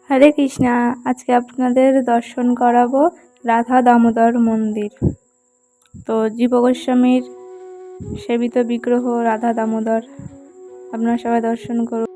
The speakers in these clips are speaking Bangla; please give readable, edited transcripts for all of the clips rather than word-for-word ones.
হরে কৃষ্ণা। আজকে আপনাদের দর্শন করাবো রাধা দামোদর মন্দির। তো জীব গোস্বামীর সেবিত বিগ্রহ রাধা দামোদর আপনারা সবাই দর্শন করুন।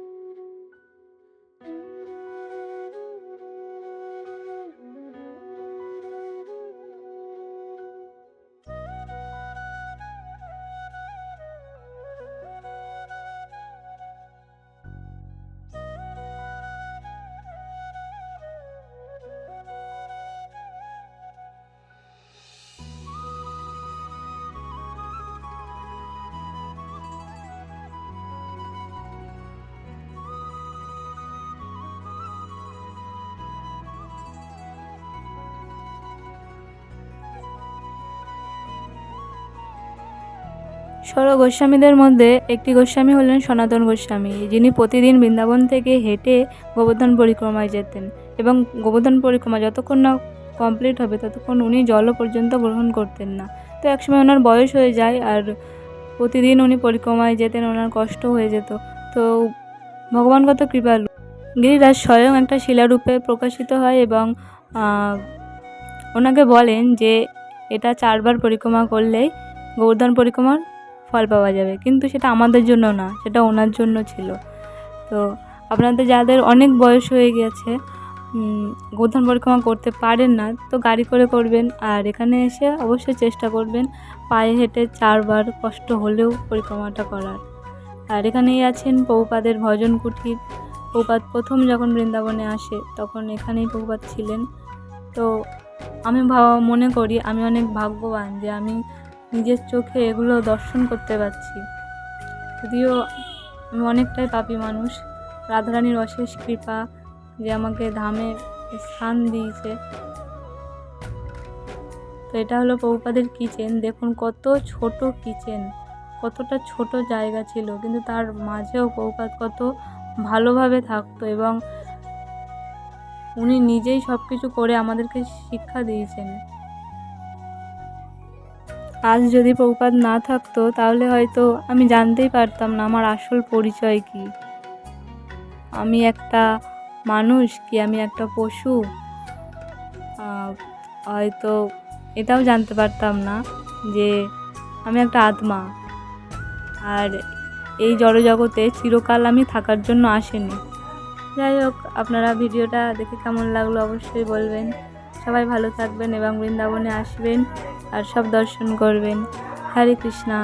ষোড়শ গোস্বামীদের মধ্যে একটি গোস্বামী হলেন সনাতন গোস্বামী, যিনি প্রতিদিন বৃন্দাবন থেকে হেঁটে গোবর্ধন পরিক্রমায় যেতেন এবং গোবর্ধন পরিক্রমা যতক্ষণ না কমপ্লিট হবে ততক্ষণ উনি জলও পর্যন্ত গ্রহণ করতেন না। তো একসময় ওনার বয়স হয়ে যায় আর প্রতিদিন উনি পরিক্রমায় যেতেন, ওনার কষ্ট হয়ে যেত। তো ভগবান কত কৃপালু, গিরিরাজ স্বয়ং একটা শিলারূপে প্রকাশিত হয় এবং ওনাকে বলেন যে এটা 4 বার পরিক্রমা করলেই গোবর্ধন পরিক্রমার ফল পাওয়া যাবে। কিন্তু সেটা আমাদের জন্য না, সেটা ওনার জন্য ছিল। তো আপনাদের যাদের অনেক বয়স হয়ে গেছে, গোবর্ধন পরিক্রমা করতে পারেন না, তো গাড়ি করে করবেন। আর এখানে এসে অবশ্যই চেষ্টা করবেন পায়ে হেঁটে 4 বার কষ্ট হলেও পরিক্রমাটা করার। আর এখানেই আছেন প্রভুপাদের ভজন কুঠির। প্রভুপাদ প্রথম যখন বৃন্দাবনে আসে তখন এখানেই প্রভুপাদ ছিলেন। তো আমি মনে করি আমি অনেক ভাগ্যবান যে আমি নিজের চোখে এগুলো দর্শন করতে পারছি। যদিও আমি অনেকটাই পাপী মানুষ, রাধারানীর অশেষ কৃপা যে আমাকে ধামে স্থান দিয়েছে। তো এটা হলো প্রভুপাদের কিচেন। দেখুন কত ছোট কিচেন, কতটা ছোট জায়গা ছিল, কিন্তু তার মাঝেও প্রভুপাদ কত ভালোভাবে থাকতো এবং উনি নিজেই সব কিছু করে আমাদেরকে শিক্ষা দিয়েছেন। আজ যদি প্রভুপাদ না থাকতো তাহলে হয়তো আমি জানতেই পারতাম না আমার আসল পরিচয় কি। আমি একটা মানুষ কি আমি একটা পশু, হয়তো এটাও জানতে পারতাম না যে আমি একটা আত্মা। আর এই জড়জগতে চিরকাল আমি থাকার জন্য আসিনি। যাই হোক, আপনারা ভিডিওটা দেখে কেমন লাগলো অবশ্যই বলবেন। সবাই ভালো থাকবেন এবং বৃন্দাবনে আসবেন আর সব দর্শন করবেন। হরে কৃষ্ণা।